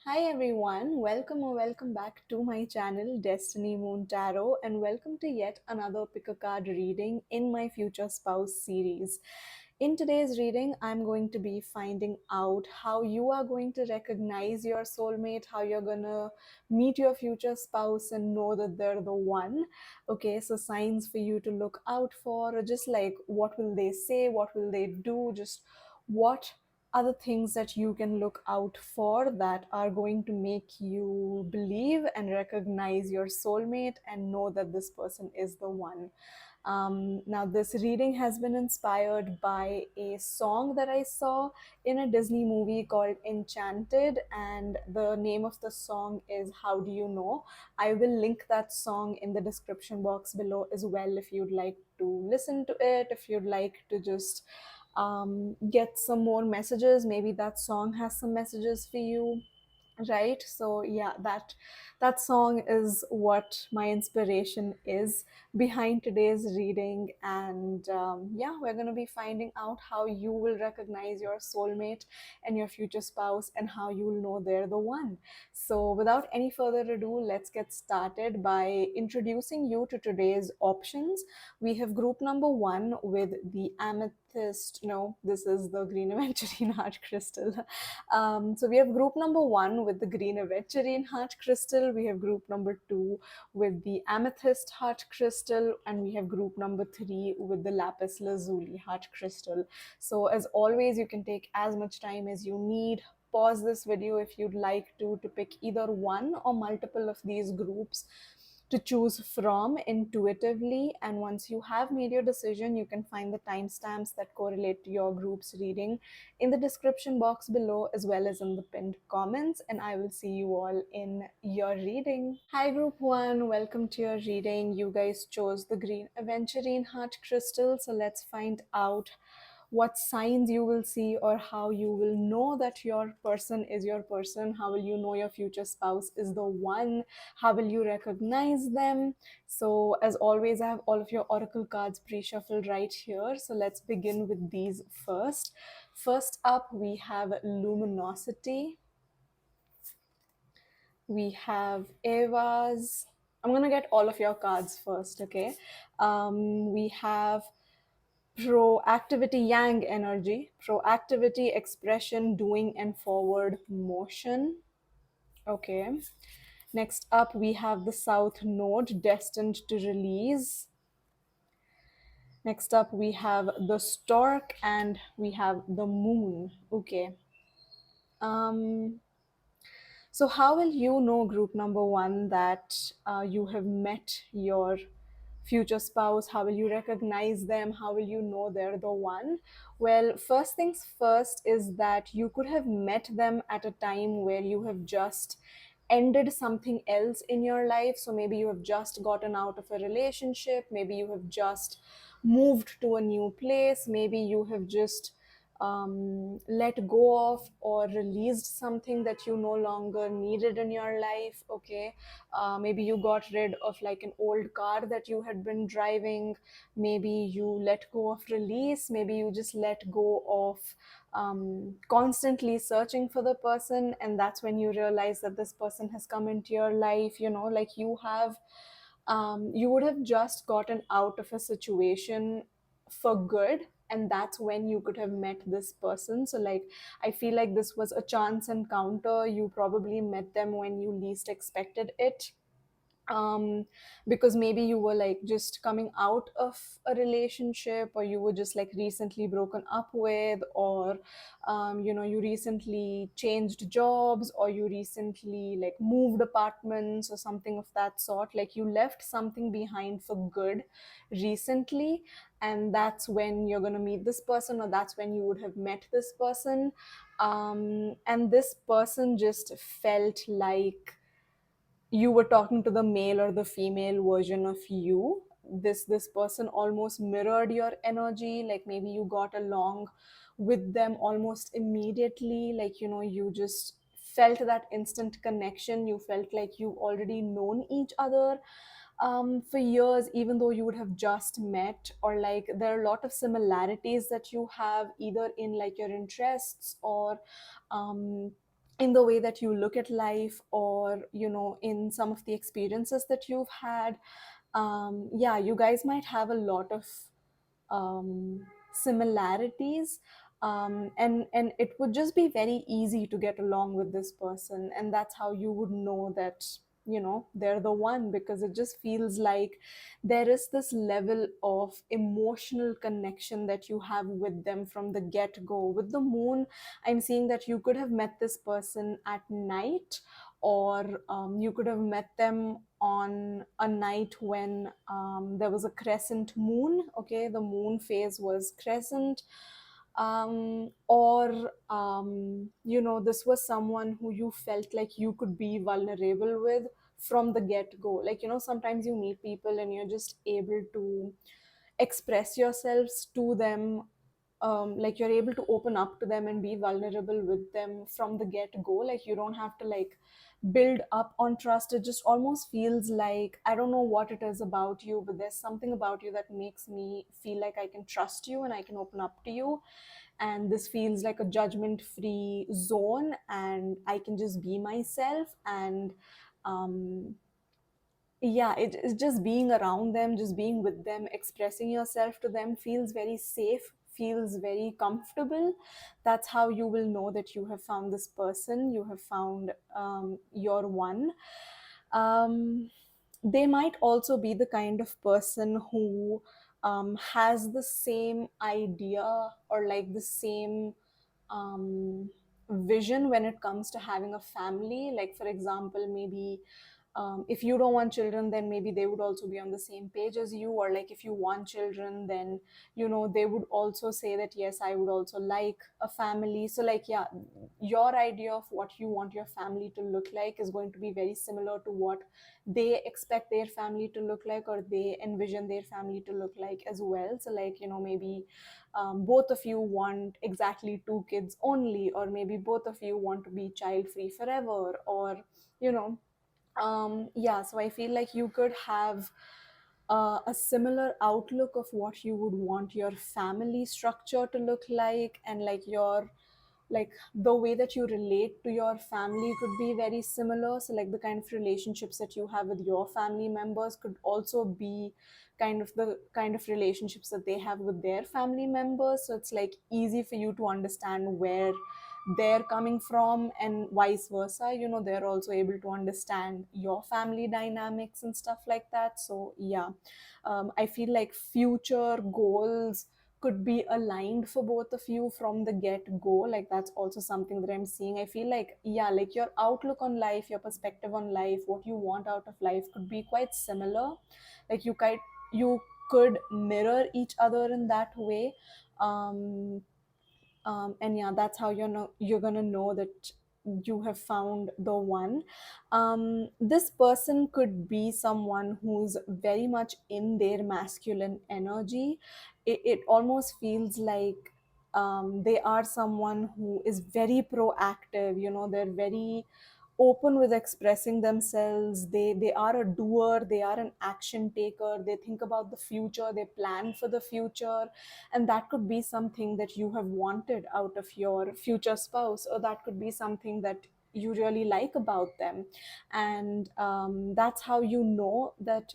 Hi everyone, welcome or welcome back to my channel Destiny Moon Tarot, and welcome to yet another pick a card reading in my Future Spouse series. In today's reading, I'm going to be finding out how you are going to recognize your soulmate, how you're gonna meet your future spouse and know that they're the one. Okay, so signs for you to look out for, or just like what will they say, what will they do, just what other things that you can look out for that are going to make you believe and recognize your soulmate and know that this person is the one. Now, this reading has been inspired by a song that I saw in a Disney movie called Enchanted, and the name of the song is How Do You Know? I will link that song in the description box below as well if you'd like to listen to it, if you'd like to just get some more messages. Maybe that song has some messages for you, right? So yeah, that song is what my inspiration is behind today's reading. And yeah, we're going to be finding out how you will recognize your soulmate and your future spouse and how you will know they're the one. So without any further ado, let's get started by introducing you to today's options. We have group number one with the amethyst. No, this is the green aventurine heart crystal. So we have group number one with the green aventurine heart crystal. We have group number two with the amethyst heart crystal, and we have group number three with the lapis lazuli heart crystal. So as always, you can take as much time as you need. Pause this video if you'd like to pick either one or multiple of these groups to choose from intuitively. And once you have made your decision, you can find the timestamps that correlate to your group's reading in the description box below as well as in the pinned comments, and I will see you all in your reading. Hi group one, welcome to your reading. You guys chose the green aventurine heart crystal, so let's find out what signs you will see or how you will know that your person is your person. How will you know your future spouse is the one? How will you recognize them? So as always, I have all of your oracle cards pre-shuffled right here, so let's begin with these first. First up, we have luminosity, we have Eva's. I'm gonna get all of your cards first, okay? We have proactivity, yang energy, proactivity, expression, doing, and forward motion. Okay. Next up, we have the South Node, destined to release. Next up, we have the Stork, and we have the Moon. Okay. Um, so how will you know, group number one, that you have met your future spouse? How will you recognize them? How will you know they're the one? Well, first things first is that you could have met them at a time where you have just ended something else in your life. So maybe you have just gotten out of a relationship, maybe you have just moved to a new place, maybe you have just let go of or released something that you no longer needed in your life. Okay. Maybe you got rid of like an old car that you had been driving, maybe you let go of release, maybe you just let go of constantly searching for the person, and that's when you realize that this person has come into your life. You know, like you would have just gotten out of a situation for good, and that's when you could have met this person. So like, I feel like this was a chance encounter. You probably met them when you least expected it, um because maybe you were like just coming out of a relationship, or you were just like recently broken up with, or you know, you recently changed jobs, or you recently like moved apartments or something of that sort. Like you left something behind for good recently, and that's when you're going to meet this person, or that's when you would have met this person. And this person just felt like you were talking to the male or the female version of you. This person almost mirrored your energy. Like maybe you got along with them almost immediately. Like, you know, you just felt that instant connection. You felt like you already known each other for years, even though you would have just met. Or like there are a lot of similarities that you have, either in like your interests, or um, in the way that you look at life, or in some of the experiences that you've had. Yeah, you guys might have a lot of similarities, and it would just be very easy to get along with this person, and that's how you would know that they're the one, because it just feels like there is this level of emotional connection that you have with them from the get go. With the moon, I'm seeing that you could have met this person at night, or you could have met them on a night when there was a crescent moon. Okay, the moon phase was crescent. Or this was someone who you felt like you could be vulnerable with from the get go. Like, sometimes you meet people and you're just able to express yourselves to them, like you're able to open up to them and be vulnerable with them from the get go. Like, you don't have to like build up on trust. It just almost feels like, I don't know what it is about you, but there's something about you that makes me feel like I can trust you and I can open up to you, and this feels like a judgment free zone, and I can just be myself. And um yeah, it's just being around them, just being with them, expressing yourself to them feels very safe, feels very comfortable. That's how you will know that you have found this person, you have found your one. um, they might also be the kind of person who has the same idea, or like the same um, vision when it comes to having a family. Like, for example, maybe if you don't want children, then maybe they would also be on the same page as you. Or like, if you want children, then they would also say that, yes, I would also like a family. So like, yeah, your idea of what you want your family to look like is going to be very similar to what they expect their family to look like, or they envision their family to look like as well. So like, maybe both of you want exactly two kids only, or maybe both of you want to be child free forever, or you know yeah, so I feel like you could have a similar outlook of what you would want your family structure to look like, and like your, like the way that you relate to your family could be very similar. So like the kind of relationships that you have with your family members could also be kind of the kind of relationships that they have with their family members. So it's like easy for you to understand where they're coming from, and vice versa. They're also able to understand your family dynamics and stuff like that. So yeah, I feel like future goals could be aligned for both of you from the get go. Like, that's also something that I'm seeing. I feel like, yeah, like your outlook on life, your perspective on life, what you want out of life could be quite similar. Like, you could mirror each other in that way. And yeah, that's how you're gonna know that you have found the one. This person could be someone who's very much in their masculine energy. It almost feels like they are someone who is very proactive. They're very open with expressing themselves. They are a doer, they are an action taker, they think about the future, they plan for the future. And that could be something that you have wanted out of your future spouse, or that could be something that you really like about them. And that's how you know that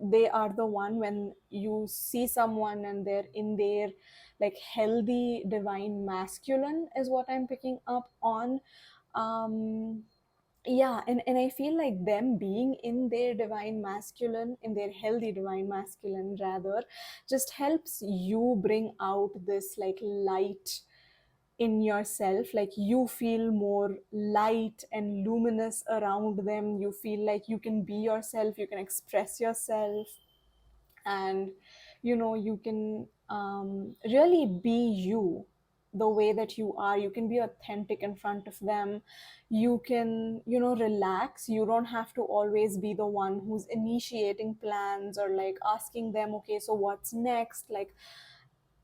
they are the one, when you see someone and they're in their like healthy divine masculine, is what I'm picking up on. Yeah, and I feel like them being in their divine masculine, in their healthy divine masculine rather, just helps you bring out this like light in yourself. Like, you feel more light and luminous around them, you feel like you can be yourself, you can express yourself, and you can really be you, the way that you are. You can be authentic in front of them. You can relax. You don't have to always be the one who's initiating plans, or like asking them, okay, so what's next. Like,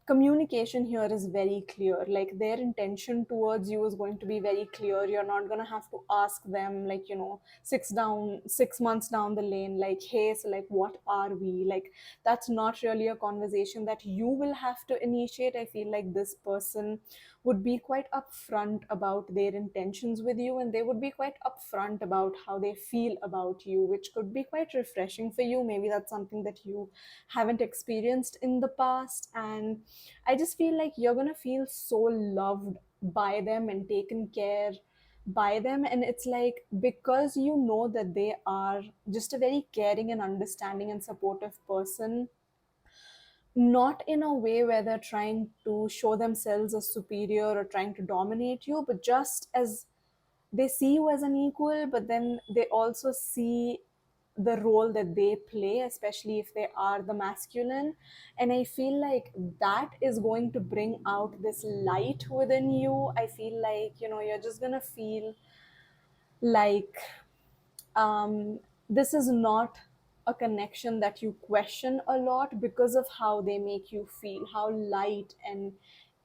communication here is very clear. Like, their intention towards you is going to be very clear. You're not going to have to ask them, like, 6 months down the lane, like, hey, so like, what are we like. That's not really a conversation that you will have to initiate. I feel like this person would be quite upfront about their intentions with you, and they would be quite upfront about how they feel about you, which could be quite refreshing for you. Maybe that's something that you haven't experienced in the past. And I just feel like you're going to feel so loved by them and taken care by them. And it's like, because you know that they are just a very caring and understanding and supportive person, not in a way where they're trying to show themselves as superior or trying to dominate you, but just as they see you as an equal, but then they also see the role that they play, especially if they are the masculine. And I feel like that is going to bring out this light within you. I feel like, you're just going to feel like, um, this is not a connection that you question a lot, because of how they make you feel, how light and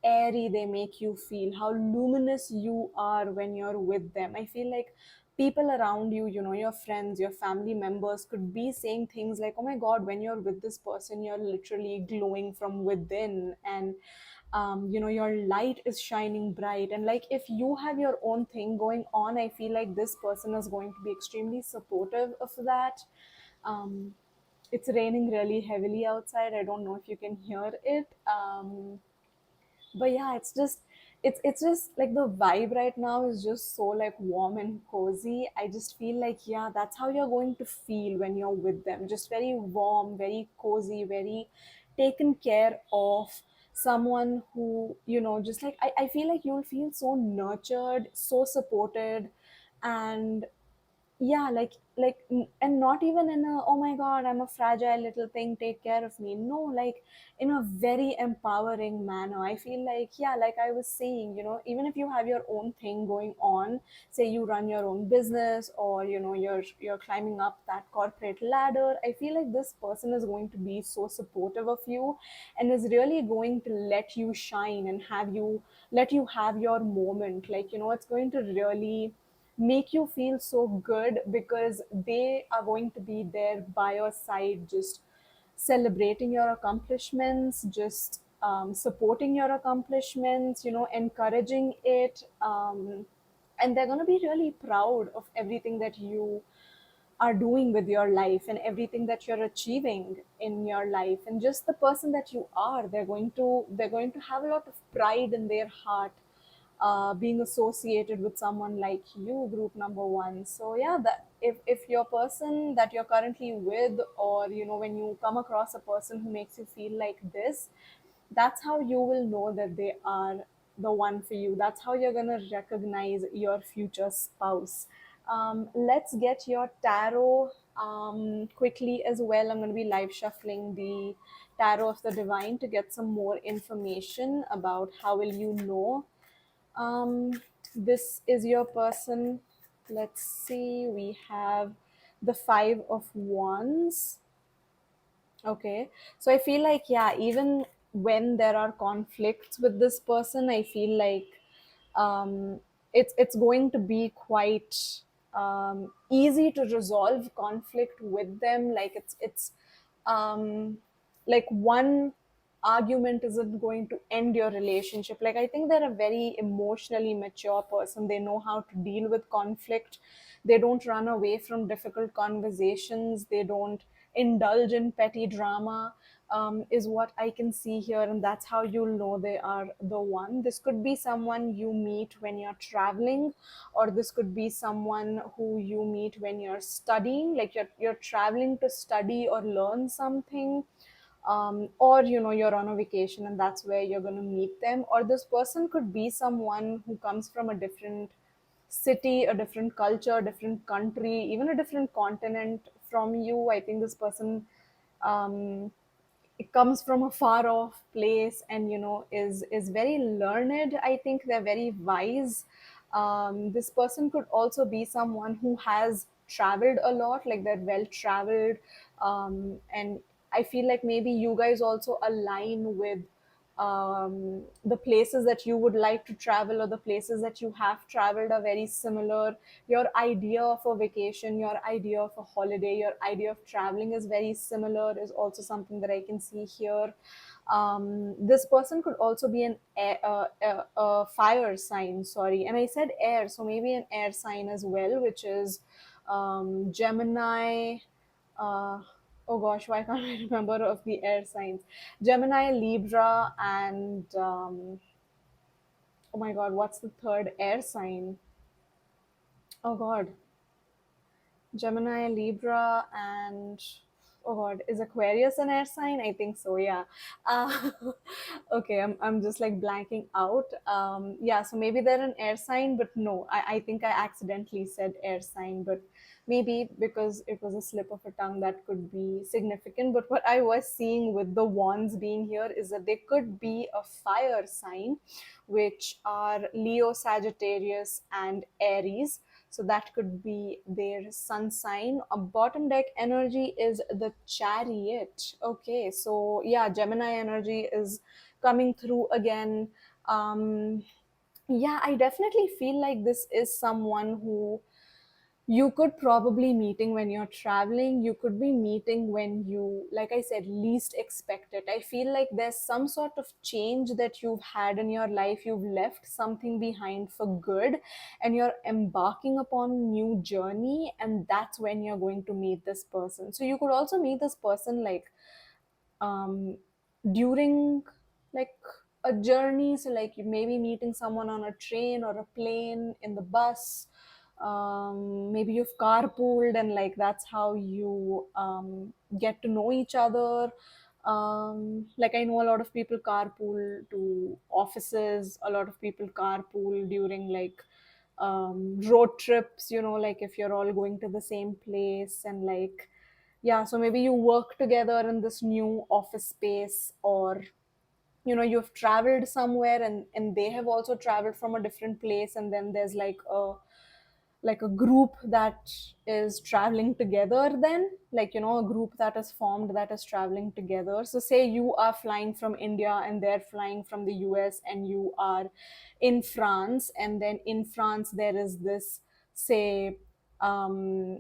airy they make you feel, how luminous you are when you're with them. I feel like people around you, your friends, your family members, could be saying things like, oh my god, when you're with this person, you're literally glowing from within, and your light is shining bright. And like, if you have your own thing going on, I feel like this person is going to be extremely supportive of that. um, it's raining really heavily outside. I don't know if you can hear it. But yeah, it's just like the vibe right now is just so like warm and cozy. I just feel like, yeah, that's how you're going to feel when you're with them, just very warm, very cozy, very taken care of. Someone who, just like, I feel like you'll feel so nurtured, so supported. And yeah, and not even in a, oh my god, I'm a fragile little thing, take care of me. No, like, in a very empowering manner. I feel like, yeah, like I was saying, even if you have your own thing going on, say you run your own business, or you're climbing up that corporate ladder, I feel like this person is going to be so supportive of you, and is really going to let you shine and let you have your moment. Like, it's going to really make you feel so good, because they are going to be there by your side, just celebrating your accomplishments, just supporting your accomplishments, encouraging it. And they're going to be really proud of everything that you are doing with your life, and everything that you're achieving in your life, and just the person that you are. They're going to have a lot of pride in their heart, being associated with someone like you, group number one. So yeah, that if your person that you're currently with, or when you come across a person who makes you feel like this, that's how you will know that they are the one for you. That's how you're going to recognize your future spouse. Let's get your tarot quickly as well. I'm going to be live shuffling the tarot of the divine to get some more information about how will you know this is your person. Let's see, we have the Five of Wands. Okay. So I feel like, yeah, even when there are conflicts with this person, I feel like, um, it's going to be quite easy to resolve conflict with them. Like, it's like, one argument isn't going to end your relationship. Like, I think they're a very emotionally mature person. They know how to deal with conflict. They don't run away from difficult conversations. They don't indulge in petty drama, is what I can see here. And that's how you'll know they are the one. This could be someone you meet when you're traveling, or this could be someone who you meet when you're studying, like you're traveling to study or learn something. Or you're on a vacation, and that's where you're going to meet them. Or this person could be someone who comes from a different city, a different culture, a different country, even a different continent from you. I think this person, um, it comes from a far off place, and is very learned. I think they're very wise. This person could also be someone who has traveled a lot, like they're well traveled. And I feel like maybe you guys also align with the places that you would like to travel or the places that you have traveled are very similar. Your idea of a vacation, your idea of a holiday, your idea of traveling is very similar, is also something that I can see here. This person could also be an air, fire sign, sorry, and I said air, so maybe an air sign as well, which is Gemini. uh, oh gosh, why can't I remember of the air signs? Gemini, Libra, and oh my god, what's the third air sign? Oh god, Gemini, Libra, and oh god, is Aquarius an air sign? I think so. Yeah. Uh, okay, I'm just like blanking out. Yeah, so maybe they're an air sign, but no, I think I accidentally said air sign, but maybe because it was a slip of a tongue, that could be significant. But what I was seeing with the wands being here is that they could be a fire sign, which are Leo, Sagittarius, and Aries. So that could be their sun sign. A bottom deck energy is the chariot. Okay, so yeah, Gemini energy is coming through again. Yeah, I definitely feel like this is someone who you could probably meeting when you're traveling. You could be meeting when you, like I said, least expect it. I feel like there's some sort of change that you've had in your life. You've left something behind for good and you're embarking upon a new journey, and that's when you're going to meet this person. So you could also meet this person like um, during like a journey. So like you maybe meeting someone on a train or a plane, in the bus. Maybe you've carpooled and like that's how you get to know each other. Like I know a lot of people carpool to offices, a lot of people carpool during like road trips, like if you're all going to the same place, and like yeah, so maybe you work together in this new office space, or you've traveled somewhere and they have also traveled from a different place, and then there's like a group that is traveling together, then like a group that is formed that is traveling together. So say you are flying from India and they're flying from the US, and you are in France, and then in France there is this, say, um,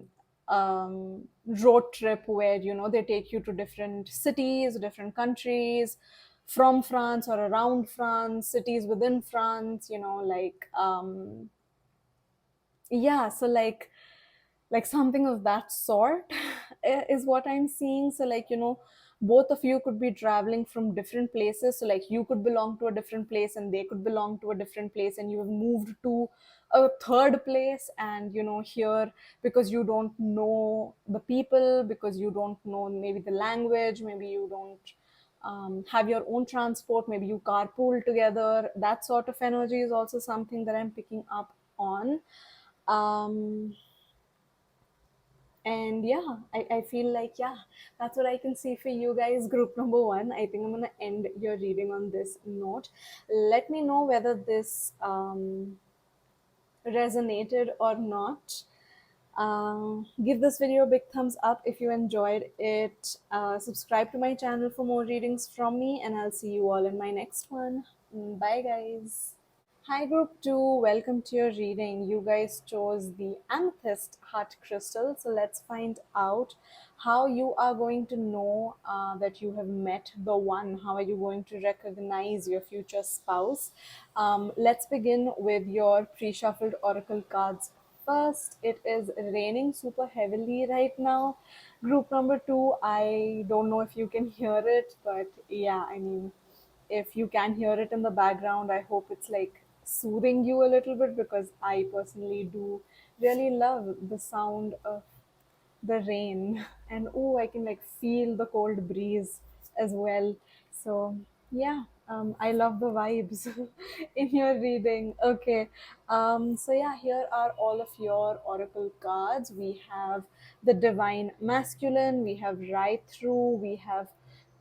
road trip where they take you to different cities, different countries from France, or around France, cities within France, like yeah, so like something of that sort is what I'm seeing. So like both of you could be traveling from different places. So like you could belong to a different place and they could belong to a different place, and you have moved to a third place, and here, because you don't know the people, because you don't know maybe the language, maybe you don't have your own transport, maybe you carpool together. That sort of energy is also something that I'm picking up on. um and yeah, I feel like, yeah, that's what I can see for you guys. Group number one, I think I'm gonna end your reading on this note. Let me know whether this resonated or not. Give this video a big thumbs up if you enjoyed it. Subscribe to my channel for more readings from me, and I'll see you all in my next one. Bye guys. Hi, group 2. Welcome to your reading. You guys chose the amethyst heart crystal. So, let's find out how you are going to know that you have met the one. How are you going to recognize your future spouse? Let's begin with your pre shuffled oracle cards. First, it is raining super heavily right now. Group number 2, I don't know if you can hear it, but yeah, I mean, if you can hear it in the background, I hope it's like soothing you a little bit, because I personally do really love the sound of the rain. And oh, I can like feel the cold breeze as well. So yeah, I love the vibes in your reading. Okay, so yeah, here are all of your oracle cards. We have the divine masculine, we have right through, we have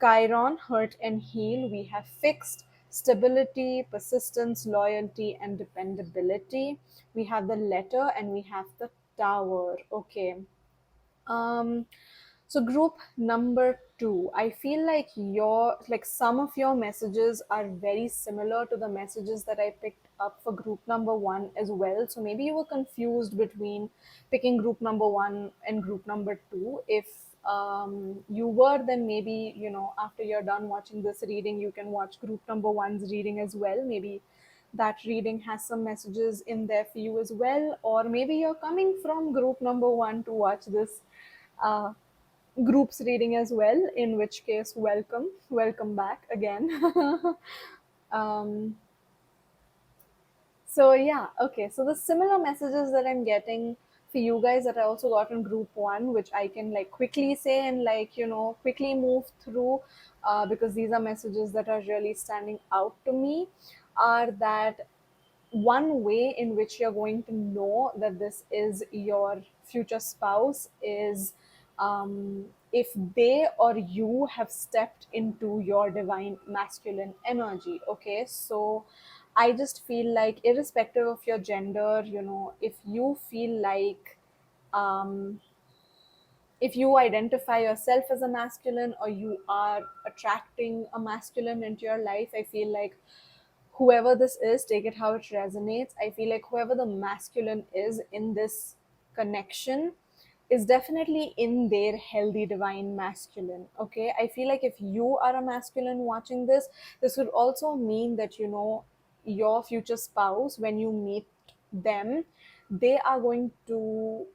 Chiron, hurt and heal, we have fixed, stability, persistence, loyalty, and dependability. We have the letter, and we have the tower. Okay. um So group number two, I feel like some of your messages are very similar to the messages that I picked up for group number one as well. So maybe you were confused between picking group number one and group number two. If you were, then maybe, after you're done watching this reading, you can watch group number one's reading as well. Maybe that reading has some messages in there for you as well, or maybe you're coming from group number one to watch this uh, groups reading as well, in which case, welcome back again. um, so yeah, okay, so the similar messages that I'm getting for you guys that I also got in group one, which I can like quickly say and quickly move through, because these are messages that are really standing out to me, are that one way in which you're going to know that this is your future spouse is, if they or you have stepped into your divine masculine energy. Okay, so I just feel like, irrespective of your gender, if you feel like, um, if you identify yourself as a masculine, or you are attracting a masculine into your life, I feel like whoever this is, take it how it resonates. I feel like whoever the masculine is in this connection is definitely in their healthy divine masculine. Okay, I feel like if you are a masculine watching this, this would also mean that, your future spouse, when you meet them, they are going to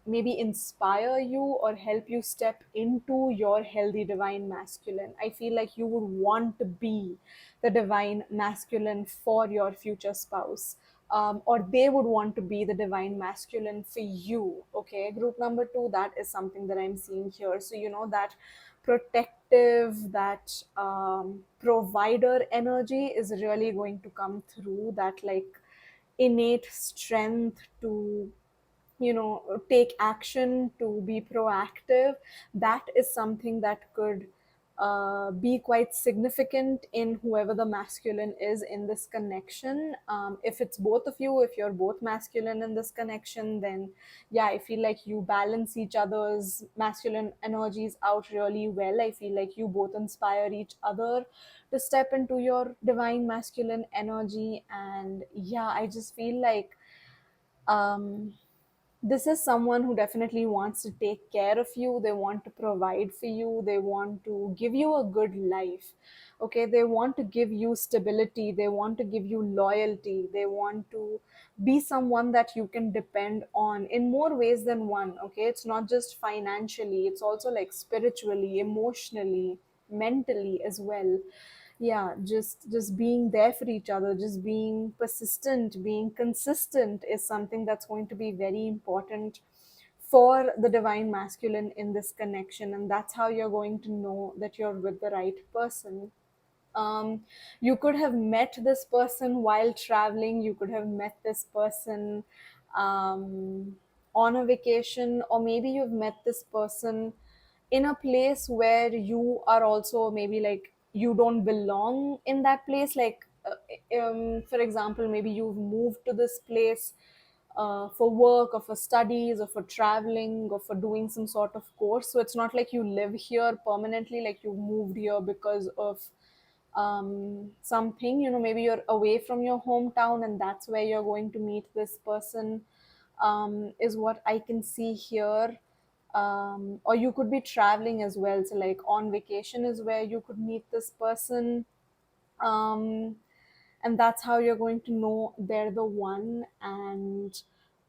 maybe inspire you or help you step into your healthy divine masculine. I feel like you would want to be the divine masculine for your future spouse, or they would want to be the divine masculine for you. Okay, group number two, that is something that I'm seeing here. So, that protective, that provider energy is really going to come through, that like innate strength to, take action, to be proactive. That is something that could be quite significant in whoever the masculine is in this connection. If it's both of you, if you're both masculine in this connection, then yeah, I feel like you balance each other's masculine energies out really well. I feel like you both inspire each other to step into your divine masculine energy. And yeah, I just feel like, um, this is someone who definitely wants to take care of you. They want to provide for you. They want to give you a good life. Okay, they want to give you stability. They want to give you loyalty. They want to be someone that you can depend on in more ways than one. Okay, it's not just financially, it's also like spiritually, emotionally, mentally as well. Yeah, just being there for each other, just being persistent, being consistent is something that's going to be very important for the divine masculine in this connection. And that's how you're going to know that you're with the right person. You could have met this person while traveling, you could have met this person um, on a vacation, or maybe you've met this person in a place where you are also maybe like you don't belong in that place. Like, for example, maybe you've moved to this place for work, or for studies, or for traveling, or for doing some sort of course. So it's not like you live here permanently, like you moved here because of something. Maybe you're away from your hometown, and that's where you're going to meet this person, is what I can see here. Or you could be traveling as well, so like on vacation is where you could meet this person. um, and that's how you're going to know they're the one. And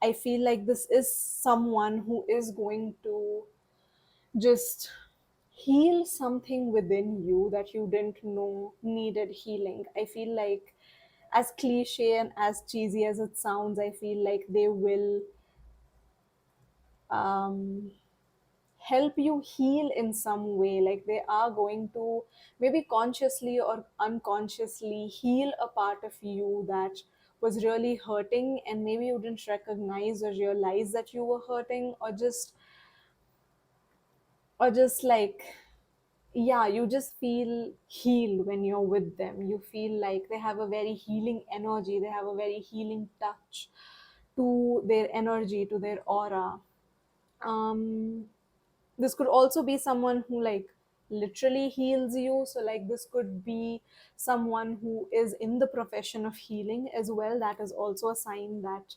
I feel like this is someone who is going to just heal something within you that you didn't know needed healing. I feel like, as cliche and as cheesy as it sounds, I feel like they will um, help you heal in some way. Like, they are going to maybe consciously or unconsciously heal a part of you that was really hurting, and maybe you didn't recognize or realize that you were hurting, or just like, yeah, you just feel healed when you're with them. You feel like they have a very healing energy, they have a very healing touch to their energy, to their aura. um This could also be someone who like literally heals you. So like this could be someone who is in the profession of healing as well. That is also a sign that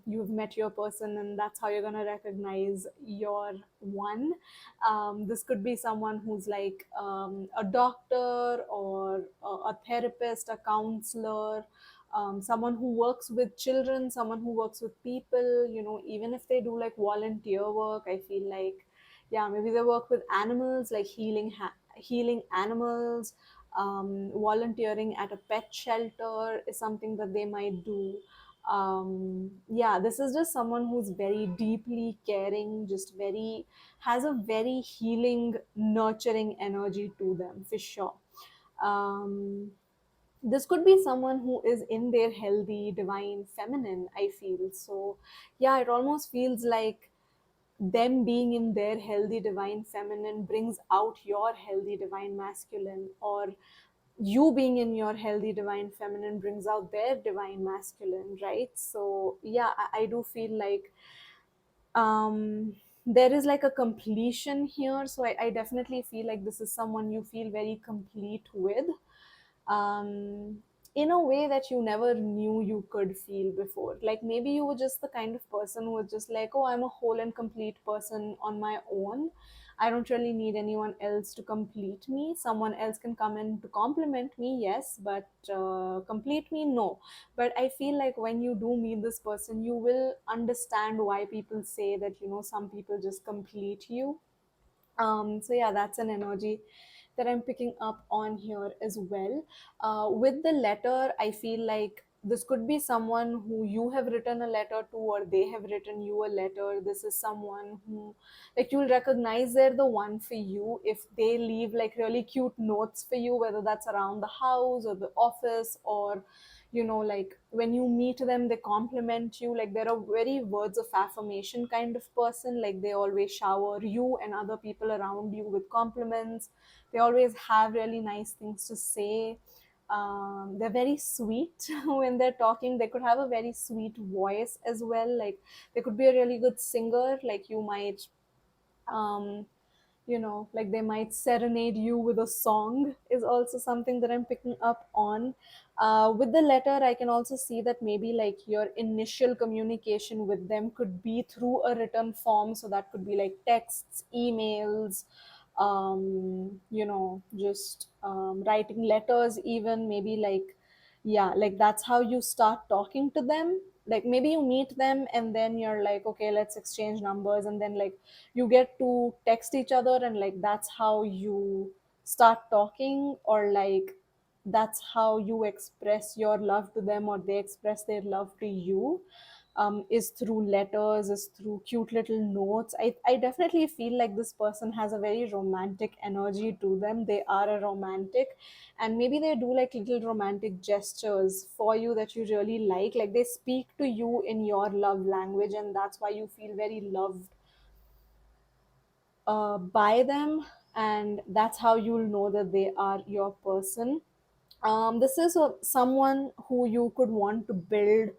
you've met your person, and that's how you're going to recognize your one. This could be someone who's like a doctor or a therapist, a counselor, someone who works with children, someone who works with people, even if they do like volunteer work. I feel like, yeah, maybe they work with animals, like healing animals. Volunteering at a pet shelter is something that they might do. Yeah, this is just someone who's very deeply caring, just very, has a very healing, nurturing energy to them for sure. Um, this could be someone who is in their healthy divine feminine, I feel. So yeah, it almost feels like them being in their healthy divine feminine brings out your healthy divine masculine, or you being in your healthy divine feminine brings out their divine masculine, right? So yeah, I do feel like there is like a completion here. So I definitely feel like this is someone you feel very complete with, um, in a way that you never knew you could feel before. Like maybe you were just the kind of person who was just like, oh, I'm a whole and complete person on my own. I don't really need anyone else to complete me. Someone else can come in to compliment me, yes, but complete me, no. But I feel like when you do meet this person, you will understand why people say that, some people just complete you. So yeah, that's an energy that I'm picking up on here as well. With the letter, I feel like this could be someone who you have written a letter to, or they have written you a letter. This is someone who, like, you'll recognize they're the one for you if they leave like really cute notes for you, whether that's around the house or the office, or like when you meet them, they compliment you. Like they're a very words of affirmation kind of person. Like they always shower you and other people around you with compliments. They always have really nice things to say. They're very sweet when they're talking. They could have a very sweet voice as well. Like they could be a really good singer. Like you might um, like they might serenade you with a song, is also something that I'm picking up on. With the letter, I can also see that maybe like your initial communication with them could be through a written form. So that could be like texts, emails, just writing letters, even maybe like, yeah, like that's how you start talking to them. Like maybe you meet them and then you're like, okay, let's exchange numbers, and then like you get to text each other, and like that's how you start talking, or like that's how you express your love to them, or they express their love to you, is through letters, is through cute little notes. I definitely feel like this person has a very romantic energy to them. They are a romantic, and maybe they do like little romantic gestures for you that you really like they speak to you in your love language, and that's why you feel very loved by them, and that's how you'll know that they are your person. This is someone who you could want to build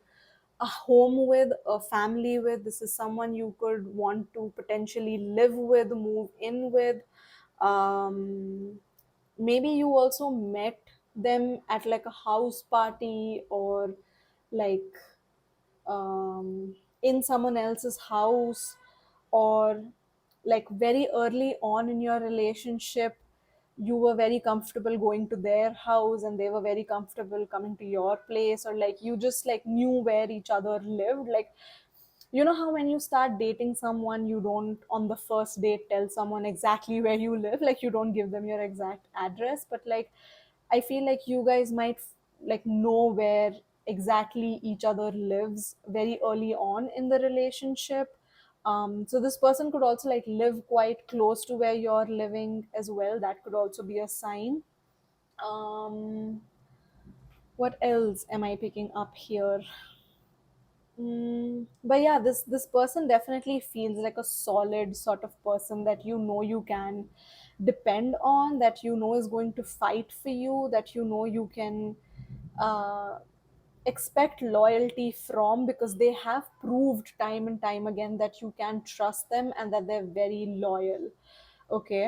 a home with, a family with. This is someone you could want to potentially live with, move in with. Um, Maybe you also met them at like a house party, or like in someone else's house, or like very early on in your relationship you were very comfortable going to their house and they were very comfortable coming to your place, or like you just like knew where each other lived. Like, how when you start dating someone, you don't on the first date tell someone exactly where you live, like you don't give them your exact address, but like I feel like you guys might like know where exactly each other lives very early on in the relationship. So this person could also like live quite close to where you're living as well. That could also be a sign. What else am I picking up here? But yeah, this person definitely feels like a solid sort of person that you can depend on, that is going to fight for you, that you can uh, expect loyalty from, because they have proved time and time again that you can trust them and that they're very loyal. Okay.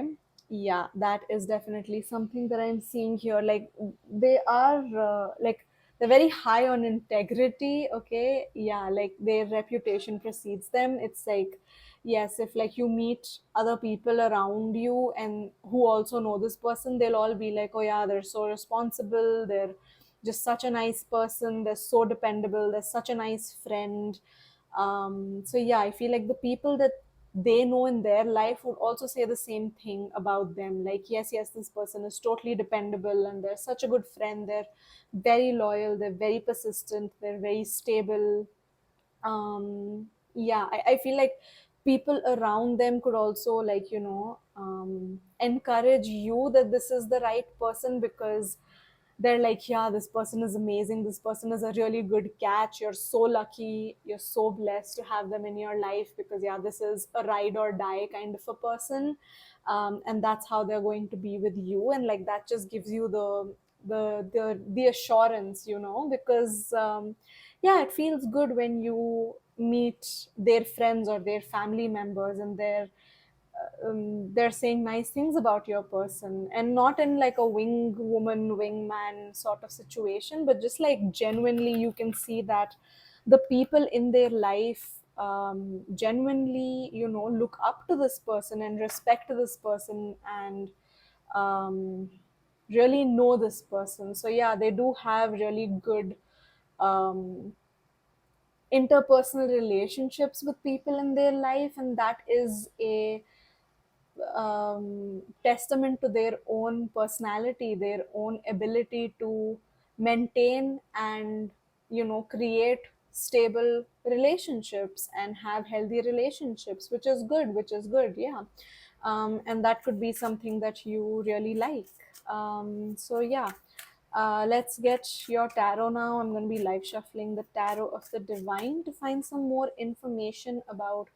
Yeah, that is definitely something that I'm seeing here. Like, they are like, they're very high on integrity. Okay. Yeah, like their reputation precedes them. It's like, yes, if like you meet other people around you and who also know this person, they'll all be like, oh yeah, they're so responsible, they're just such a nice person, they're so dependable, they're such a nice friend. So yeah, I feel like the people that they know in their life would also say the same thing about them. Like, yes, yes, this person is totally dependable and they're such a good friend, they're very loyal, they're very persistent, they're very stable. Yeah, I feel like people around them could also, like, encourage you that this is the right person, because they're like, yeah, this person is amazing, this person is a really good catch, you're so lucky, you're so blessed to have them in your life, because yeah, this is a ride or die kind of a person. And that's how they're going to be with you, and like that just gives you the assurance, because yeah, it feels good when you meet their friends or their family members and they're saying nice things about your person, and not in like a wing woman wing man sort of situation, but just like genuinely you can see that the people in their life genuinely, look up to this person and respect this person, and um, really know this person. So yeah, they do have really good um, interpersonal relationships with people in their life, and that is a testament to their own personality, their own ability to maintain and, create stable relationships and have healthy relationships, which is good, yeah. And that could be something that you really like. So yeah, let's get your tarot now. I'm going to be live shuffling the tarot of the divine to find some more information about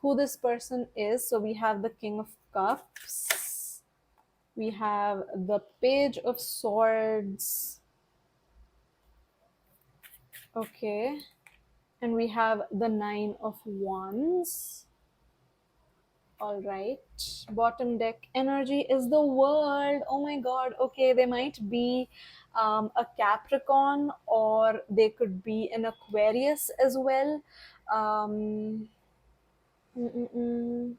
who this person is. So we have the King of Cups, we have the Page of Swords, okay, and we have the Nine of Wands. All right, bottom deck energy is the World. Oh my god, okay, they might be a Capricorn, or they could be an Aquarius as well. Um, mm, mm, mm.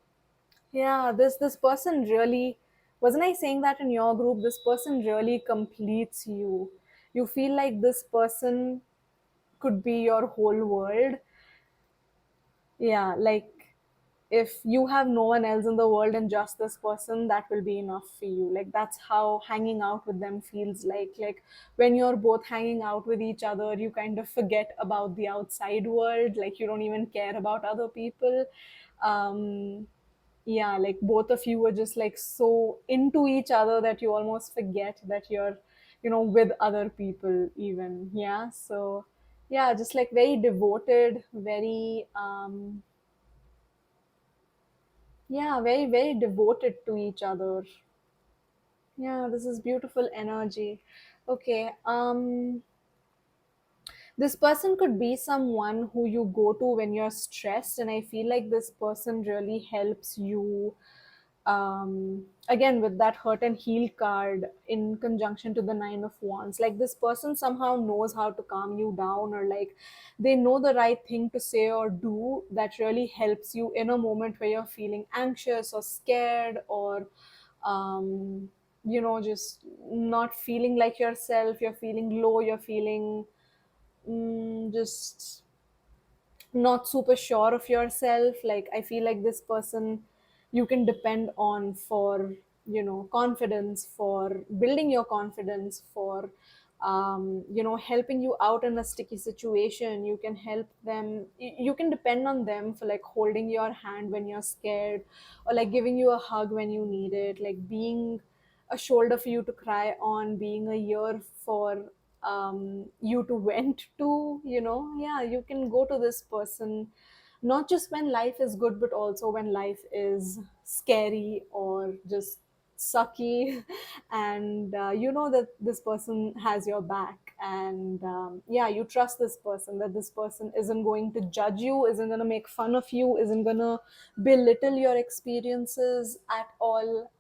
Yeah, this person really, wasn't I saying that in your group? This person really completes you. You feel like this person could be your whole world. Yeah, like if you have no one else in the world and just this person, that will be enough for you. Like that's how hanging out with them feels like. Like when you're both hanging out with each other, you kind of forget about the outside world. Like you don't even care about other people. Um, yeah, like both of you were just like so into each other that you almost forget that you're, with other people even. Yeah, so yeah, just like very devoted, very yeah, very very devoted to each other. Yeah, this is beautiful energy. Okay, this person could be someone who you go to when you're stressed, and I feel like this person really helps you, again with that hurt and heal card in conjunction to the Nine of Wands. Like this person somehow knows how to calm you down, or like they know the right thing to say or do that really helps you in a moment where you're feeling anxious or scared, or um, just not feeling like yourself, you're feeling low, you're feeling just not super sure of yourself. Like I feel like this person you can depend on for, confidence, for building your confidence, for helping you out in a sticky situation. You can help them, you can depend on them for like holding your hand when you're scared, or like giving you a hug when you need it, like being a shoulder for you to cry on, being a ear for you to vent to. Yeah, you can go to this person not just when life is good, but also when life is scary or just sucky. And you know that this person has your back. and yeah, you trust this person, that this person isn't going to judge you, isn't going to make fun of you, isn't going to belittle your experiences at all.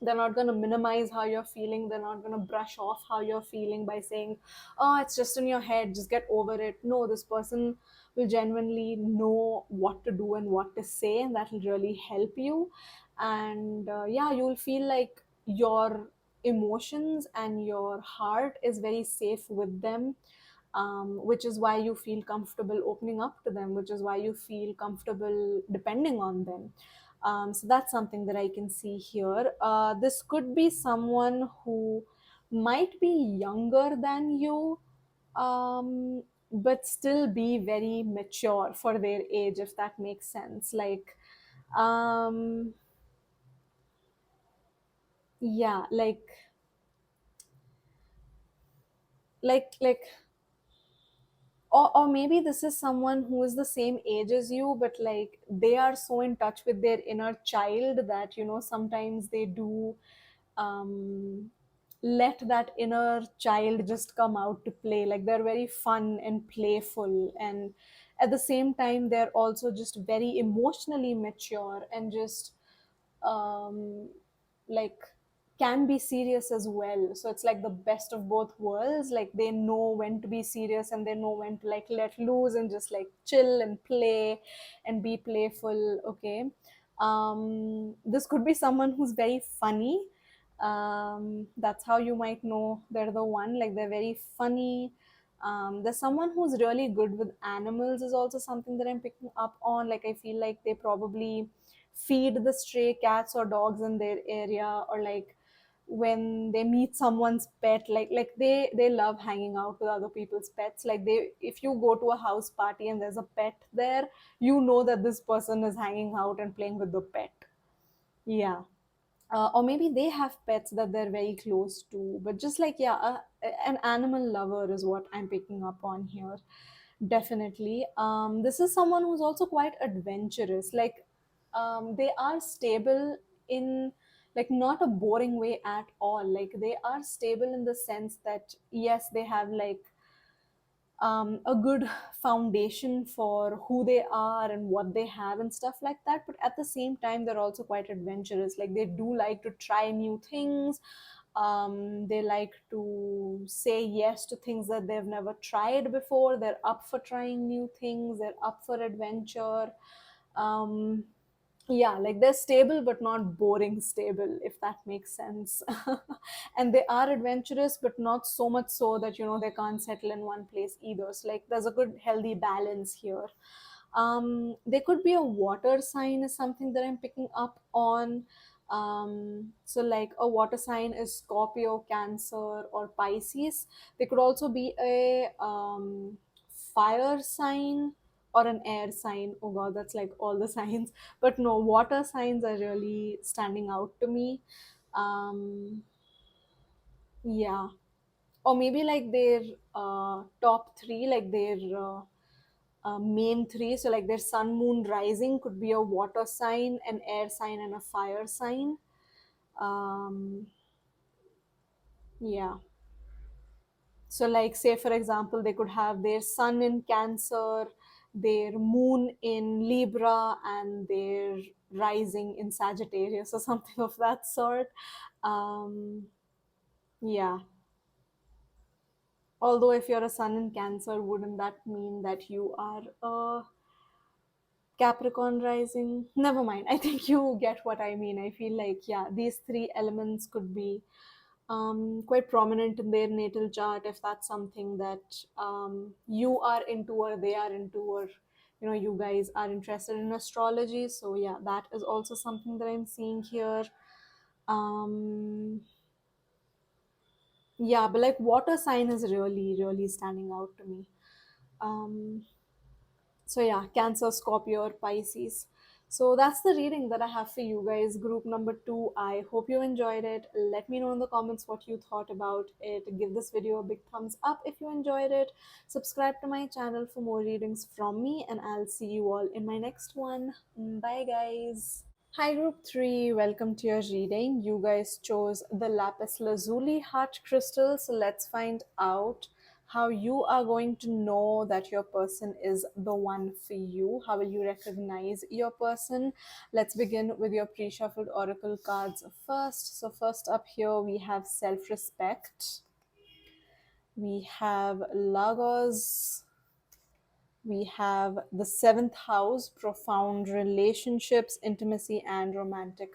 They're not going to minimize how you're feeling, they're not going to brush off how you're feeling by saying, oh, it's just in your head, just get over it. No, this person will genuinely know what to do and what to say, and that will really help you. And yeah, you'll feel like your emotions and your heart is very safe with them, which is why you feel comfortable opening up to them, which is why you feel comfortable depending on them. So that's something that I can see here. This could be someone who might be younger than you, but still be very mature for their age, if that makes sense. Like, um, yeah, like or maybe this is someone who is the same age as you, but like they are so in touch with their inner child that sometimes they do um let that inner child just come out to play. Like they're very fun and playful, and at the same time they're also just very emotionally mature and just um like can be serious as well. So it's like the best of both worlds. Like they know when to be serious and they know when to like let loose and just like chill and play and be playful. Okay. This could be someone who's very funny. That's how you might know they're the one. Like they're very funny. There's someone who's really good with animals is also something that I'm picking up on. Like I feel like they probably feed the stray cats or dogs in their area, or like when they meet someone's pet, like they love hanging out with other people's pets. Like they, if you go to a house party and there's a pet there, you know that this person is hanging out and playing with the pet. Yeah. Or maybe they have pets that they're very close to, but just like, yeah, an animal lover is what I'm picking up on here. Definitely. This is someone who's also quite adventurous. Like they are stable in, like, not a boring way at all. Like they are stable in the sense that yes, they have like a good foundation for who they are and what they have and stuff like that. But at the same time, they're also quite adventurous. Like they do like to try new things. They like to say yes to things that they've never tried before. They're up for trying new things. They're up for adventure. Um, yeah, like they're stable but not boring stable, if that makes sense. And they are adventurous but not so much so that they can't settle in one place either. So like there's a good healthy balance here. They could be a water sign is something that I'm picking up on. So like a water sign is Scorpio, Cancer, or Pisces. They could also be a fire sign or an air sign. Oh god, that's like all the signs. But no, water signs are really standing out to me. Um yeah, or maybe like their top three, like their main three. So like their sun, moon, rising could be a water sign, an air sign, and a fire sign. um yeah. So like say for example, they could have their sun in Cancer, their moon in Libra, and their rising in Sagittarius or something of that sort. Um yeah. Although if you're a sun in Cancer, wouldn't that mean that you are a Capricorn rising? Never mind. I think you get what I mean. I feel like, yeah, these three elements could be quite prominent in their natal chart, if that's something that you are into, or they are into, or you guys are interested in astrology. So yeah, that is also something that I'm seeing here. Um, yeah, but like water sign is really, really standing out to me. Um, So yeah, Cancer, Scorpio, or Pisces. So that's the reading that I have for you guys. Group number 2. I hope you enjoyed it. Let me know in the comments what you thought about it. Give this video a big thumbs up if you enjoyed it. Subscribe to my channel for more readings from me, and I'll see you all in my next one. Bye guys. Hi, Group 3. Welcome to your reading. You guys chose the Lapis Lazuli Heart Crystal. So let's find out how you are going to know that your person is the one for you. How will you recognize your person? Let's begin with your pre shuffled oracle cards first. So, first up here, we have self respect, we have Lagos. We have the seventh house, profound relationships, intimacy, and romantic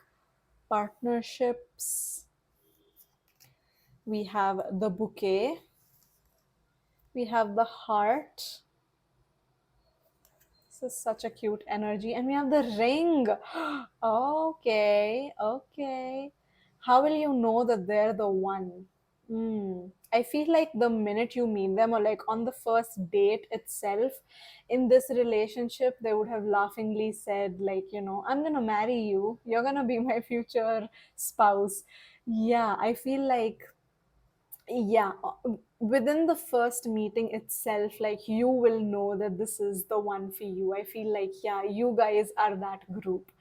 partnerships. We have the bouquet. We have the heart. This is such a cute energy. And we have the ring. Okay, okay. How will you know that they're the one? I feel like the minute you meet them, or like on the first date itself, in this relationship, they would have laughingly said, like, I'm gonna marry you. You're gonna be my future spouse. Yeah, I feel like yeah, within the first meeting itself, like you will know that this is the one for you. I feel like, yeah, you guys are that group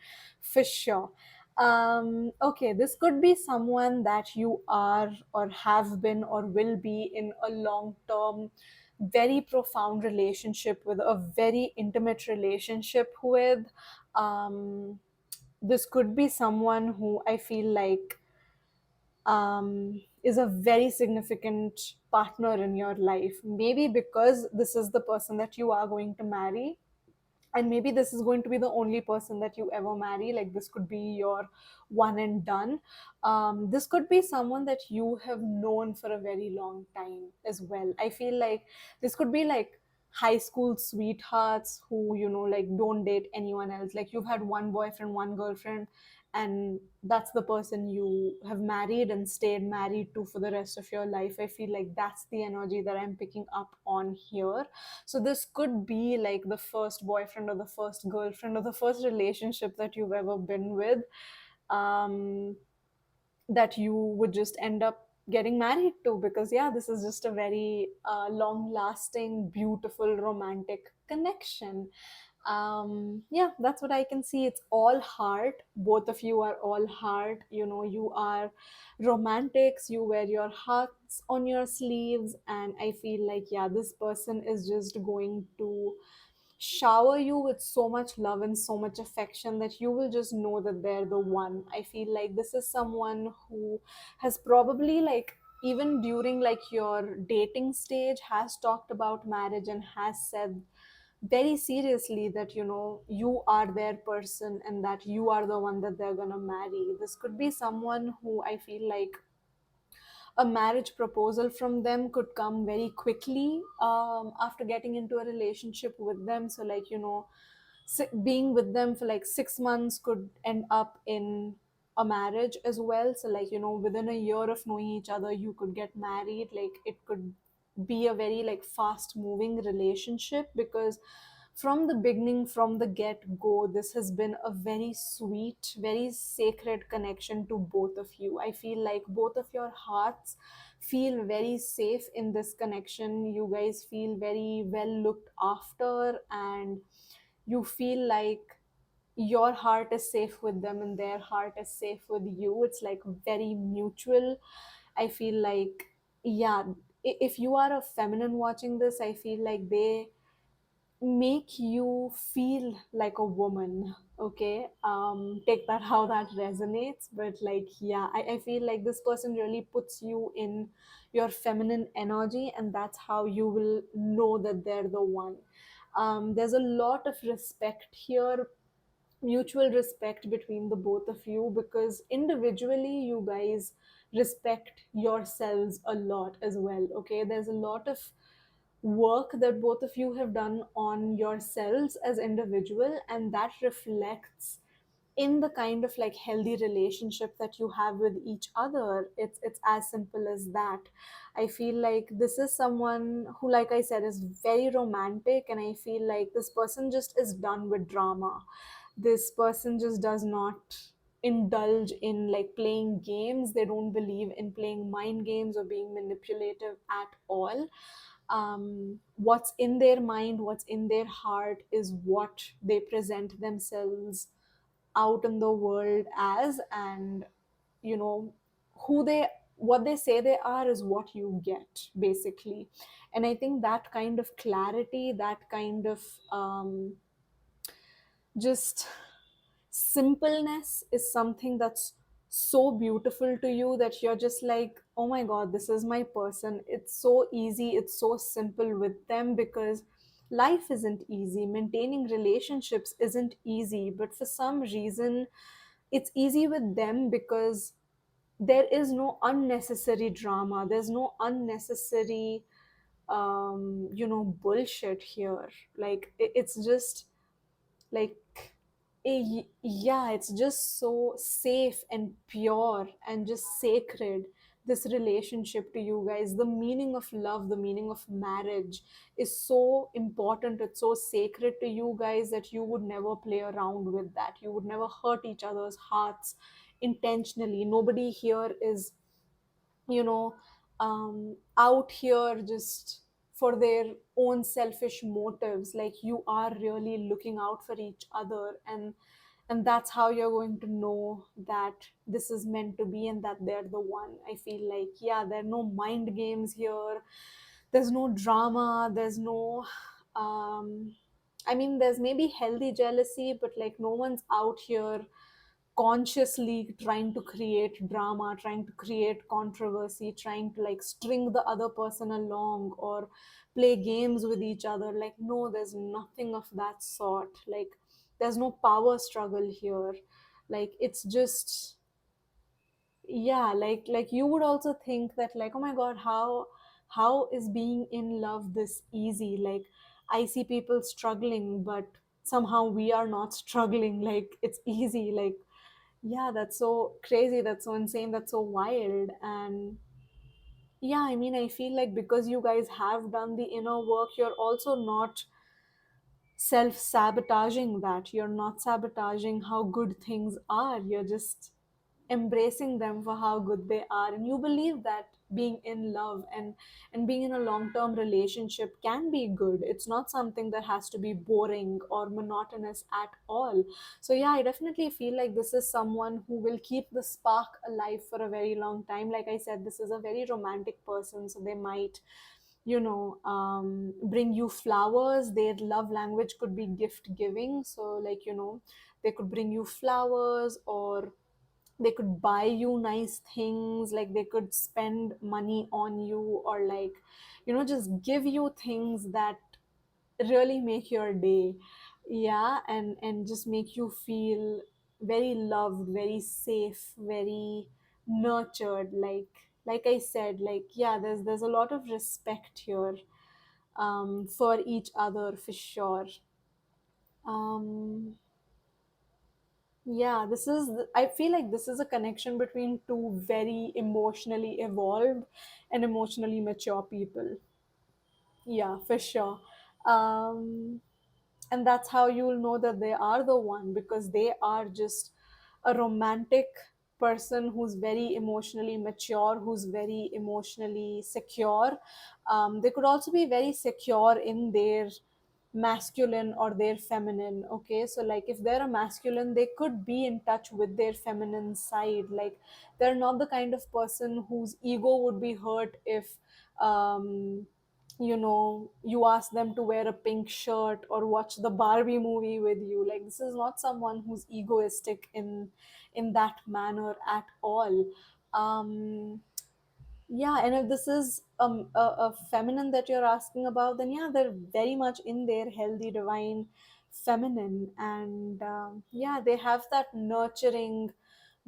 for sure. Okay, this could be someone that you are or have been or will be in a long term, very profound relationship with, a very intimate relationship with. This could be someone who I feel like is a very significant partner in your life. Maybe because this is the person that you are going to marry, and maybe this is going to be the only person that you ever marry. Like, this could be your one and done. This could be someone that you have known for a very long time as well. I feel like this could be like high school sweethearts who, like, don't date anyone else. Like, you've had one boyfriend, one girlfriend, and that's the person you have married and stayed married to for the rest of your life. I feel like that's the energy that I'm picking up on here. So this could be like the first boyfriend or the first girlfriend or the first relationship that you've ever been with, um, that you would just end up getting married to, because yeah, this is just a very long lasting, beautiful, romantic connection. Yeah, that's what I can see. It's all heart. Both of you are all heart. You are romantics. You wear your hearts on your sleeves, and I feel like, yeah, this person is just going to shower you with so much love and so much affection that you will just know that they're the one. I feel like this is someone who has probably, like, even during like your dating stage, has talked about marriage and has said very seriously that you are their person and that you are the one that they're gonna marry. This could be someone who I feel like a marriage proposal from them could come very quickly after getting into a relationship with them. So, like, being with them for like 6 months could end up in a marriage as well. So, like, within a year of knowing each other, you could get married. Like, it could be a very like fast moving relationship, because from the beginning, from the get go, this has been a very sweet, very sacred connection to both of you. I feel like both of your hearts feel very safe in this connection. You guys feel very well looked after, and you feel like your heart is safe with them and their heart is safe with you. It's like very mutual. I feel like, yeah, if you are a feminine watching this, I feel like they make you feel like a woman. Okay, take that how that resonates. But like, yeah, I feel like this person really puts you in your feminine energy, and that's how you will know that they're the one. There's a lot of respect here, mutual respect between the both of you, because individually you guys respect yourselves a lot as well. Okay, there's a lot of work that both of you have done on yourselves as individual, and that reflects in the kind of like healthy relationship that you have with each other. It's as simple as that. I feel like this is someone who, like I said, is very romantic, and I feel like this person just is done with drama. This person just does not indulge in like playing games. They don't believe in playing mind games or being manipulative at all. What's in their mind, what's in their heart is what they present themselves out in the world as, and you know who they what they say they are is what you get, basically. And I think that kind of clarity, that kind of just simpleness is something that's so beautiful to you, that you're just like, oh my god, this is my person. It's so easy, it's so simple with them, because life isn't easy, maintaining relationships isn't easy, but for some reason it's easy with them, because there is no unnecessary drama, there's no unnecessary bullshit here. Like it's just like yeah, it's just so safe and pure and just sacred, this relationship to you guys. The meaning of love, the meaning of marriage is so important, it's so sacred to you guys, that you would never play around with that. You would never hurt each other's hearts intentionally. Nobody here is, you know out here just for their own selfish motives. Like, you are really looking out for each other, and that's how you're going to know that this is meant to be and that they're the one. I feel like, yeah, there are no mind games here, there's no drama, there's no I mean, there's maybe healthy jealousy, but like no one's out here consciously trying to create drama, trying to create controversy, trying to like string the other person along or play games with each other. Like, no, there's nothing of that sort. Like, there's no power struggle here. Like, it's just, yeah, like you would also think that, like, oh my god, how is being in love this easy? Like, I see people struggling, but somehow we are not struggling. Like, it's easy. Like, yeah, that's so crazy, that's so insane, that's so wild. And yeah, I mean, I feel like because you guys have done the inner work, you're also not self sabotaging that. You're not sabotaging how good things are. You're just embracing them for how good they are. And you believe that being in love and being in a long term relationship can be good. It's not something that has to be boring or monotonous at all. So yeah, I definitely feel like this is someone who will keep the spark alive for a very long time. Like I said, this is a very romantic person, so they might, bring you flowers. Their love language could be gift giving. So, like, they could bring you flowers, or they could buy you nice things. Like, they could spend money on you, or like, just give you things that really make your day. Yeah, and just make you feel very loved, very safe, very nurtured. Like I said, like, yeah, there's a lot of respect here, for each other, for sure. um yeah, I feel like this is a connection between two very emotionally evolved and emotionally mature people. Yeah, for sure. um and that's how you'll know that they are the one, because they are just a romantic person who's very emotionally mature, who's very emotionally secure. They could also be very secure in their masculine or their feminine. Okay, so like, if they're a masculine, they could be in touch with their feminine side. Like, they're not the kind of person whose ego would be hurt if um you ask them to wear a pink shirt or watch the Barbie movie with you. Like, this is not someone who's egoistic in that manner at all. um yeah, and if this is a feminine that you're asking about, then yeah, they're very much in their healthy divine feminine. And yeah, they have that nurturing,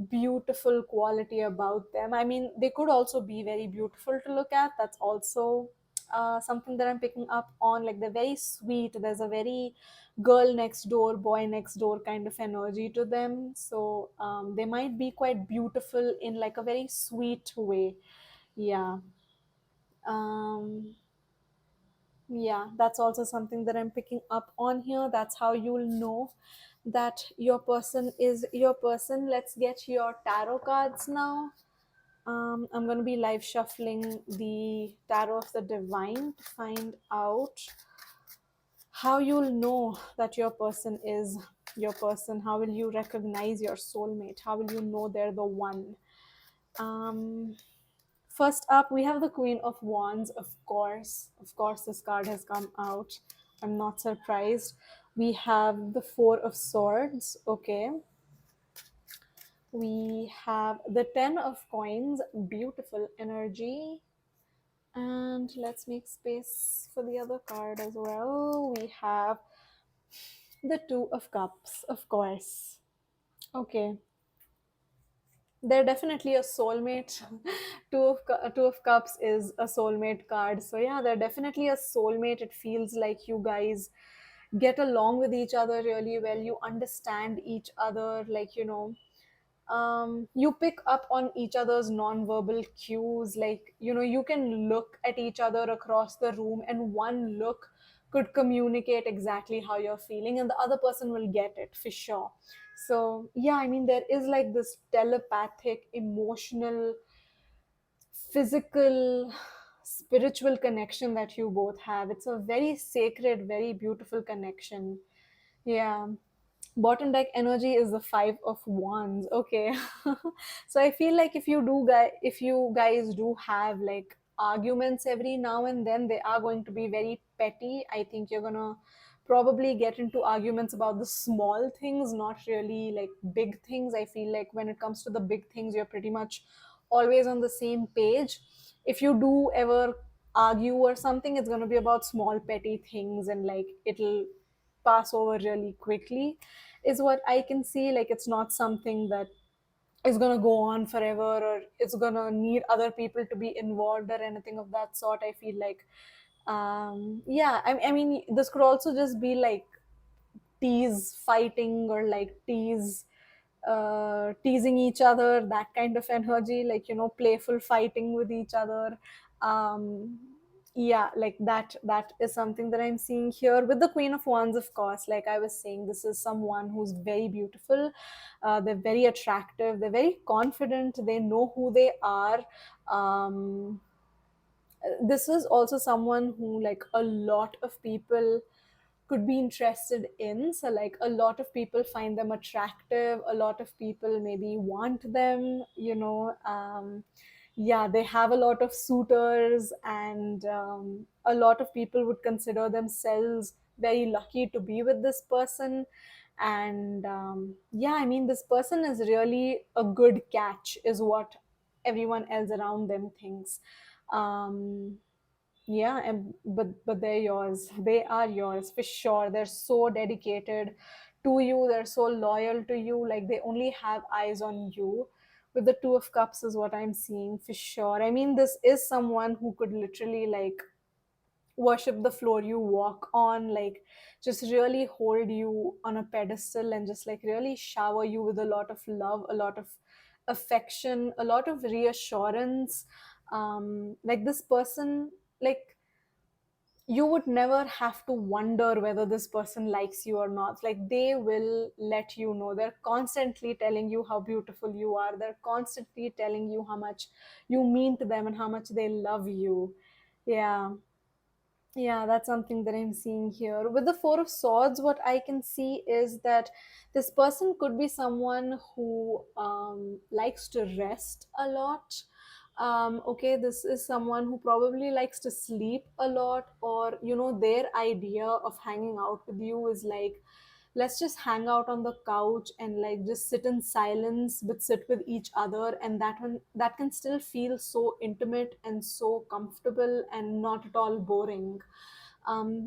beautiful quality about them. I mean, they could also be very beautiful to look at. That's also something that I'm picking up on. Like, they're very sweet. There's a very girl next door, boy next door kind of energy to them. So they might be quite beautiful in like a very sweet way. Yeah. Um, yeah, that's also something that I'm picking up on here. That's how you'll know that your person is your person. Let's get your tarot cards now. I'm going to be live shuffling the Tarot of the Divine to find out how you'll know that your person is. your person? How will you recognize your soulmate? How will you know they're the one? um First up, we have the Queen of Wands, of course. Of course, this card has come out. I'm not surprised. We have the Four of Swords, okay. We have the Ten of Coins, beautiful energy. And let's make space for the other card as well. We have the Two of Cups, of course. Okay, they're definitely a soulmate. Two of Cups is a soulmate card, so yeah, they're definitely a soulmate. It feels like you guys get along with each other really well. You understand each other, like, you pick up on each other's non-verbal cues. Like, you can look at each other across the room, and one look could communicate exactly how you're feeling, and the other person will get it for sure. So yeah, I mean, there is like this telepathic, emotional, physical, spiritual connection that you both have. It's a very sacred, very beautiful connection. Yeah. Bottom deck energy is the Five of Wands, okay. So I feel like if you guys do have like arguments every now and then, they are going to be very petty. I think you're gonna probably get into arguments about the small things, not really like big things. I feel like when it comes to the big things, you're pretty much always on the same page. If you do ever argue or something, it's going to be about small petty things, and like it'll pass over really quickly, is what I can see. Like, it's not something that is going to go on forever, or it's going to need other people to be involved or anything of that sort. I feel like yeah, I mean, this could also just be like tease fighting, or like teasing each other, that kind of energy, like, playful fighting with each other. um yeah, like that is something that I'm seeing here with the Queen of Wands. Of course, like I was saying, this is someone who's very beautiful. They're very attractive, they're very confident, they know who they are. um this is also someone who, like, a lot of people could be interested in. So like, a lot of people find them attractive, a lot of people maybe want them, yeah, they have a lot of suitors, and a lot of people would consider themselves very lucky to be with this person. And yeah, I mean, this person is really a good catch, is what everyone else around them thinks. um yeah, and but they're yours. They are yours for sure. They're so dedicated to you. They're so loyal to you. Like, they only have eyes on you. With the Two of Cups is what I'm seeing for sure. I mean, this is someone who could literally like worship the floor you walk on, like just really hold you on a pedestal, and just like really shower you with a lot of love, a lot of affection, a lot of reassurance. Like, this person, like, you would never have to wonder whether this person likes you or not. Like, they will let you know. They're constantly telling you how beautiful you are, they're constantly telling you how much you mean to them and how much they love you. Yeah. Yeah, that's something that I'm seeing here. With the Four of Swords, what I can see is that this person could be someone who likes to rest a lot. Okay, this is someone who probably likes to sleep a lot, or, their idea of hanging out with you is like, let's just hang out on the couch and like just sit in silence, but sit with each other, and that can still feel so intimate and so comfortable and not at all boring.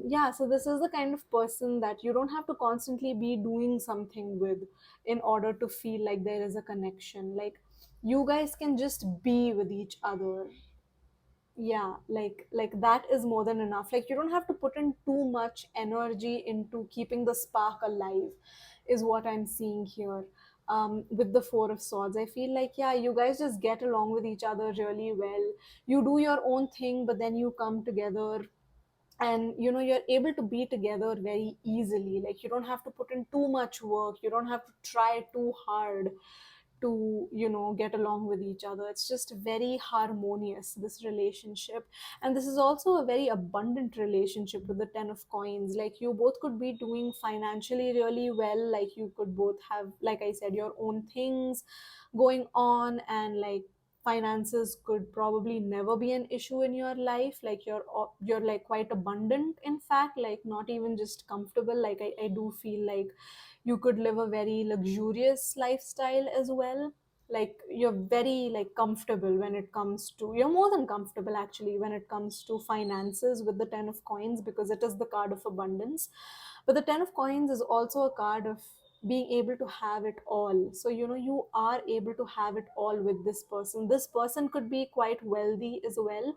Yeah, so this is the kind of person that you don't have to constantly be doing something with in order to feel like there is a connection. Like, you guys can just be with each other. Yeah, like that is more than enough. Like, you don't have to put in too much energy into keeping the spark alive, is what I'm seeing here. With the Four of Swords, I feel like, yeah, you guys just get along with each other really well. You do your own thing, but then you come together, and you're able to be together very easily. Like, you don't have to put in too much work, you don't have to try too hard to get along with each other. It's just very harmonious, this relationship. And this is also a very abundant relationship with the 10 of coins. Like you both could be doing financially really well, like you could both have, like I said, your own things going on, and like finances could probably never be an issue in your life. Like you're like quite abundant, in fact, like not even just comfortable. Like I do feel like you could live a very luxurious lifestyle as well. Like you're very like comfortable when it comes to, you're more than comfortable actually when it comes to finances with the 10 of coins, because it is the card of abundance. But the 10 of coins is also a card of being able to have it all. So you are able to have it all with this person. This person could be quite wealthy as well.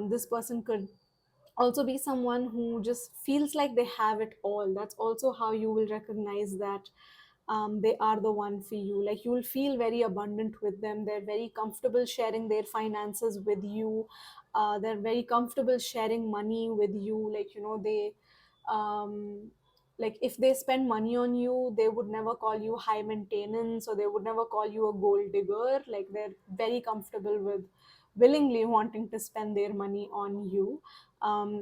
This person could also be someone who just feels like they have it all. That's also how you will recognize that they are the one for you. Like you will feel very abundant with them. They're very comfortable sharing their finances with you. They're very comfortable sharing money with you. Like they um, like if they spend money on you, they would never call you high maintenance, or they would never call you a gold digger. Like they're very comfortable with willingly wanting to spend their money on you,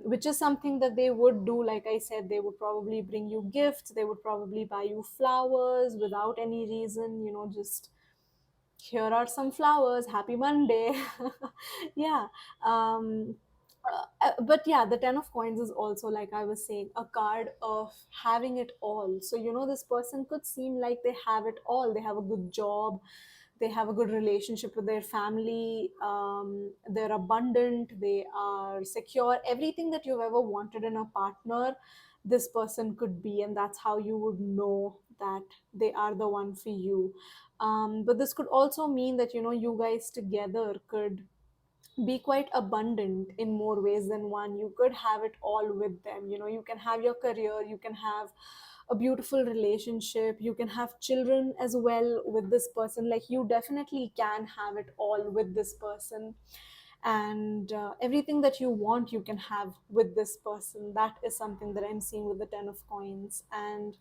which is something that they would do. Like I said, they would probably bring you gifts, they would probably buy you flowers without any reason, just here are some flowers, happy Monday. Yeah. But yeah, the 10 of coins is also, like I was saying, a card of having it all. So this person could seem like they have it all. They have a good job, they have a good relationship with their family, they're abundant, they are secure, everything that you've ever wanted in a partner, this person could be. And that's how you would know that they are the one for you. But this could also mean that you guys together could be quite abundant in more ways than one. You could have it all with them. You can have your career, you can have a beautiful relationship, you can have children as well with this person. Like you definitely can have it all with this person. And everything that you want, you can have with this person. That is something that I'm seeing with the 10 of coins. And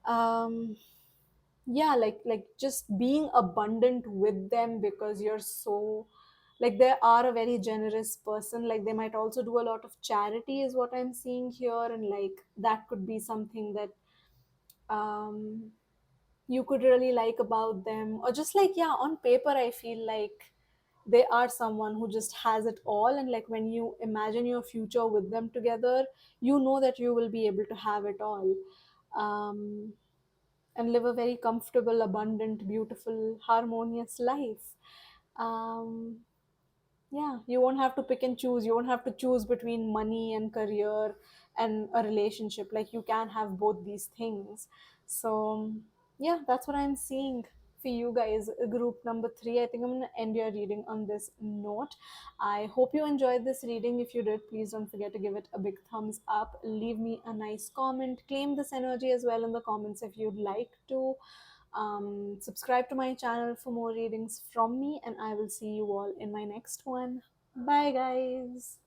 um yeah, like just being abundant with them, because you're so, like they are a very generous person. Like they might also do a lot of charity is what I'm seeing here. And like that could be something that um you could really like about them. Or just like, yeah, on paper I feel like they are someone who just has it all. And like when you imagine your future with them together, you know that you will be able to have it all. um and live a very comfortable, abundant, beautiful, harmonious life. Um, yeah, you won't have to pick and choose. You won't have to choose between money and career and a relationship. Like you can have both these things. So yeah, that's what I'm seeing for you guys. Group number 3. I think I'm gonna end your reading on this note. I hope you enjoyed this reading. If you did, please don't forget to give it a big thumbs up. Leave me a nice comment. Claim this energy as well in the comments if you'd like to. Subscribe to my channel for more readings from me, and I will see you all in my next one. Bye, guys.